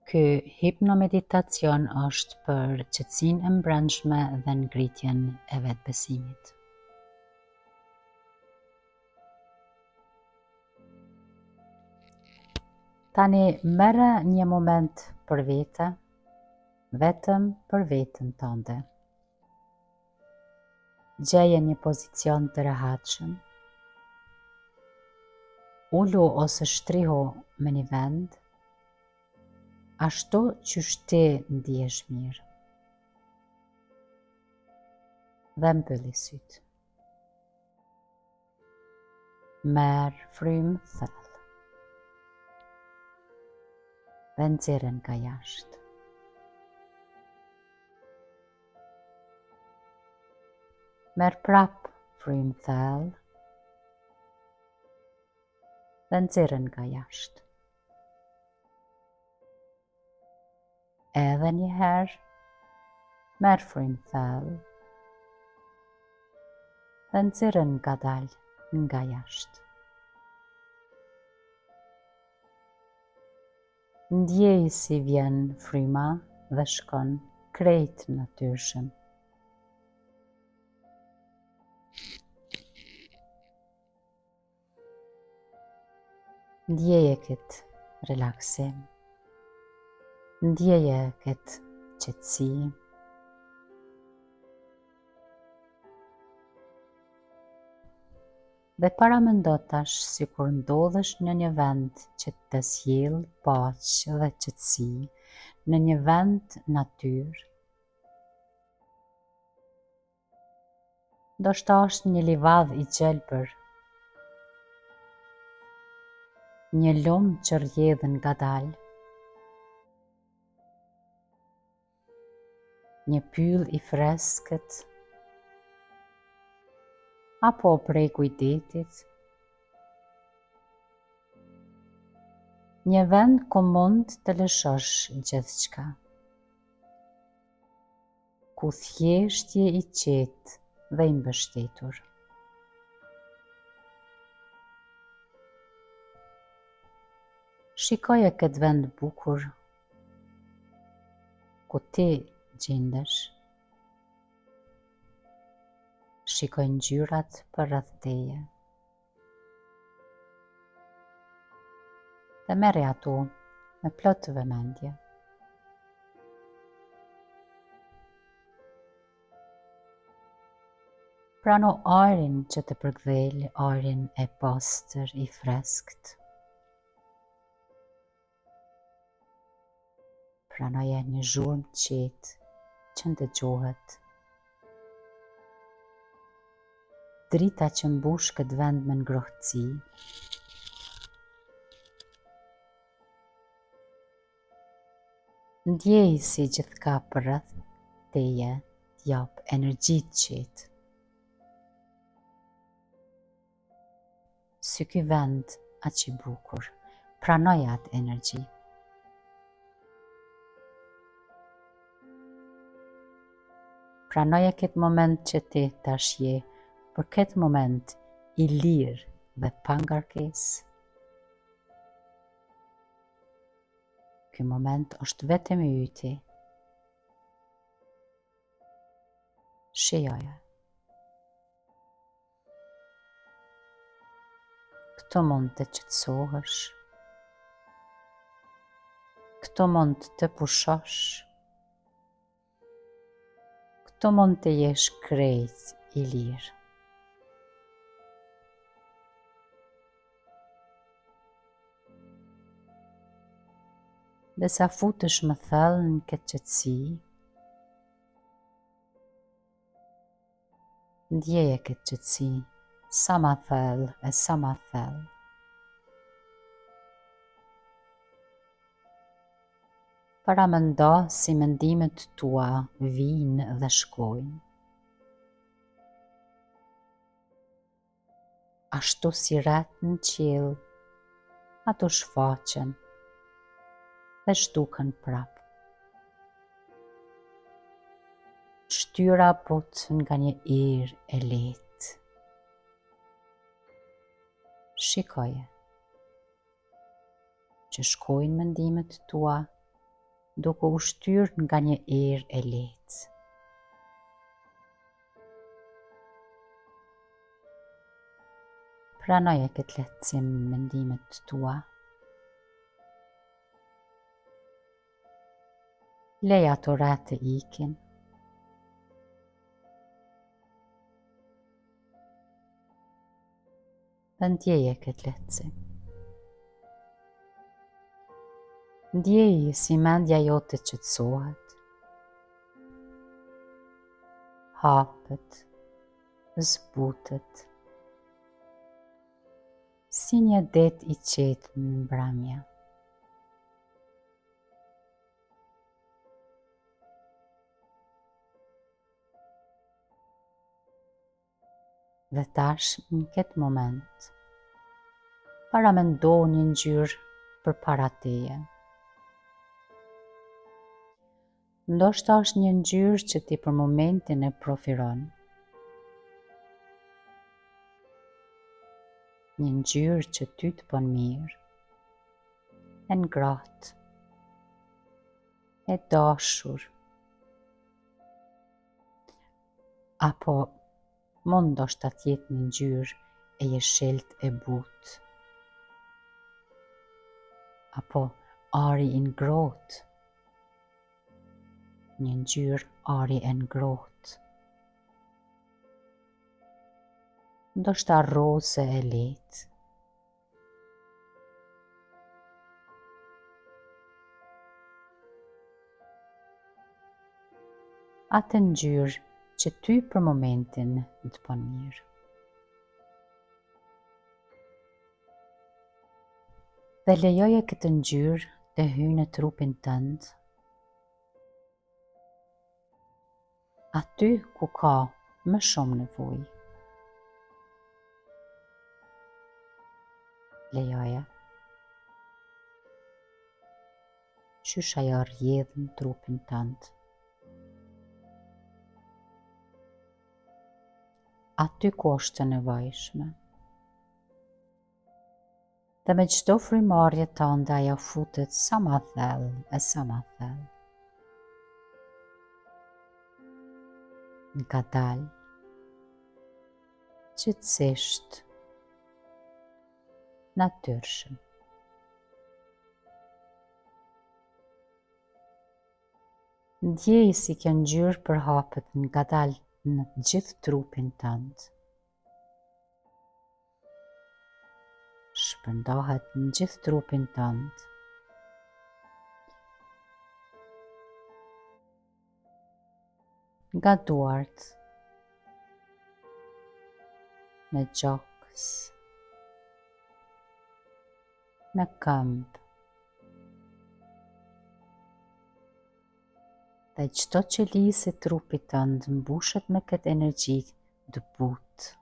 Ky hipnomeditacion është për qetësinë e brendshme dhe ngritjen e vetbesimit. Tani merre një moment për vete, vetëm për veten tënde. Gjeje një pozicion të rehatshëm. Ulu ose shtrihu me një vend, ashtu qysh ti ndihesh mirë. Dhe mbylli sytë. Merr frymë thellë. Dhe nxjerrë nga jashtë. Merr prap frymë thellë. Dhe nxjerrë nga jashtë. Edhe një herë, merr frymë thellë. Dhe nxjerrë ngadalë nga jashtë. Ndjej si vjen fryma dhe shkon krejt natyrshëm. Ndjeje këtë relaksim. Ndjeje këtë qetësi. Dhe paramendo tash si kur ndodhesh në një vend që të sjell paqë dhe qetësi, në një vend natyrë. Ndoshta është një livadh i gjelbër, një lum që rrjedh ngadalë, një pyll i freskët, apo prej kujdetit, një vend ku mund të lëshosh gjithçka, ku thjesht je i qetë dhe i mbështetur. Shikoje këtë vend bukur, ku ti gjendesh. Shikoj ngjyrat përreth teje. Dhe merri ato me plot vëmendje. Prano ajrin që të përkthel, ajrin e pastër i freskët. Pranoje një zhurmë qetë që ndëgjohet. Drita që mbush këtë vend me ngrohtësi. Ndjej si gjithka përreth teje t'jap energji të qetë. Si ky vend aq i bukur, pranoje atë energji. Pranoje këtë moment që ti tash je, për këtë moment i lirë dhe pa ngarkesë. Ky moment është vetëm i yti. Shijoje. Këto mund të qetësohesh. Këto mund të pushosh. Këto mund të jesh krejt i lirë. Dhe sa futesh më thellë në këtë qetësi, ndjeje këtë qetësi sa ma thellë e sa ma thellë. Paramendo si mendimet tua vijnë dhe shkojnë. Ashtu si rreth në qiell, ato shfaqen dhe shtuken prap. Shtyra bot nga një erë e lehtë. Shikoje që shkojnë mendimet tua duke u shtyrë nga një erë e lehtë. Pranoje këtë lehtësim në mendimet tua. Leja ato re të ikin. Dhe ndjeje këtë lehtësim. Ndjeje si mendja jote qetësohet, hapet, zbutet, si një det i qetë në mbrëmje. Dhe tash, në këtë moment, paramendo një ngjyrë përpara teje. Ndoshta është një ngjyrë që ti për momentin e preferon. Një ngjyrë që ty të bën mirë, e ngrohtë, e dashur, apo mund ndoshta të jetë një ngjyrë e jeshelt e butë, apo ari i ngrohtë, një ngjyrë ari e ngrohtë, ndoshta roze e lehtë. Atë ngjyrë që ty për momentin të bën mirë. Dhe lejoje këtë ngjyrë të hyjë në trupin tënd, aty ku ka më shumë nevojë. Lejoje qysh ajo rrjedh në trupin tënd. Aty ku është e nevojshme. Dhe me çdo frymarrje tënde ajo futet sa më thellë e sa më thellë. Ngadalë, qetësisht, natyrshëm. Ndjej si kjo ngjyrë përhapet ngadalë në gjithë trupin tënd. Shpërndahet në gjithë trupin tënd. Nga duart, në gjokës, në këmbë. Dhe çdo qelisë e trupit tënd mbushet me këtë energji të butë,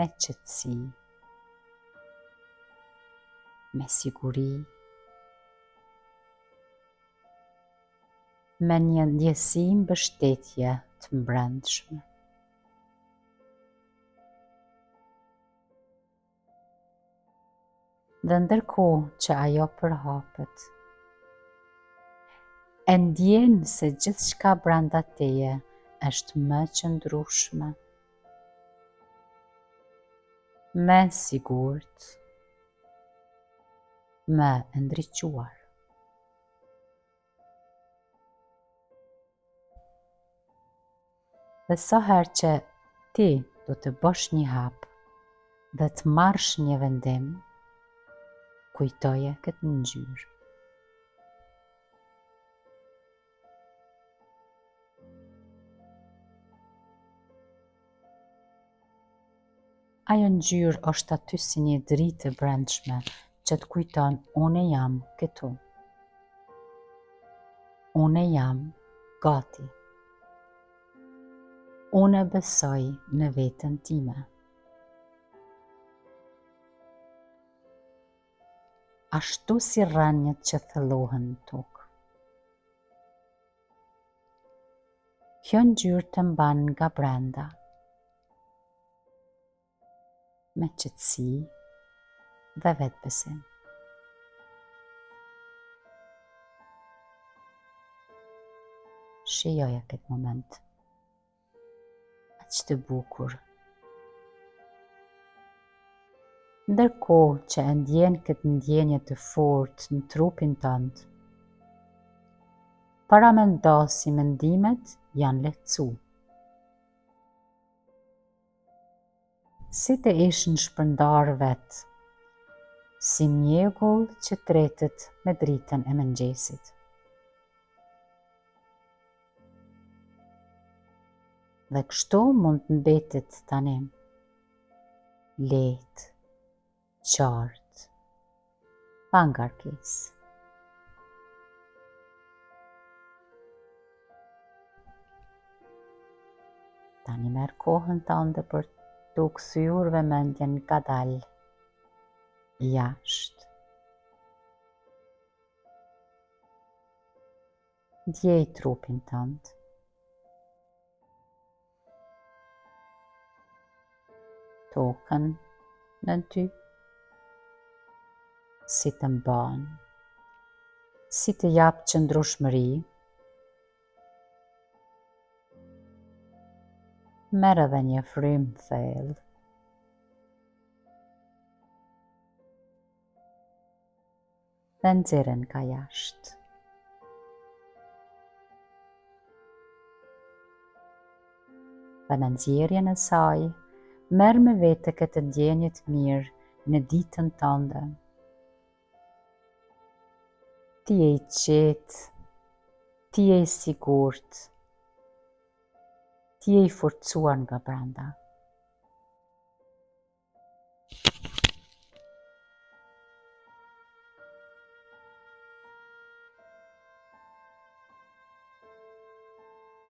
me qetësi, me siguri, me një ndjesi mbështetje të brendshme. Dhe ndërkohë që ajo përhapet, e ndjen se gjithçka brenda teje është më qëndrueshme, më sigurt, më e ndriçuar. Dhe sa herë që ti do të bësh një hap dhe të marrësh një vendim, kujtoje këtë ngjyrë. Ajo ngjyrë është aty si një dritë e brendshme që të kujton unë jam këtu. Unë jam gati. Unë besoj në veten time. Ashtu si rrënjët që thellohen në tokë. Kjo ngjyrë të mban nga brenda, me qetësi dhe vetbesim. Shijoja këtë moment. Aq të bukur. Ndërkohë që e ndjen këtë ndjenje të fortë në trupin tënd, paramendo si mendimet janë lehtësu. Si të ishën shpërndarë vetë, si mjegull që tretet me dritën e mëngjesit. Dhe kështu mund të mbetet tani, lehtë, qartë, pa ngarkesë. Tani merr kohën tënde për të u kthyer vëmendjen ngadalë jashtë. Ndjej trupin tënd. Tokën nën ty, si të mban, si të jap qëndrueshmëri. Merr edhe një frymë thellë. Dhe nxjerrë nga jashtë. Dhe me nxjerrjen e saj, merr me vete këtë ndjenje të mirë në ditën tënde. Ti je i qetë, ti je i sigurt, ti je i forcuar nga brenda.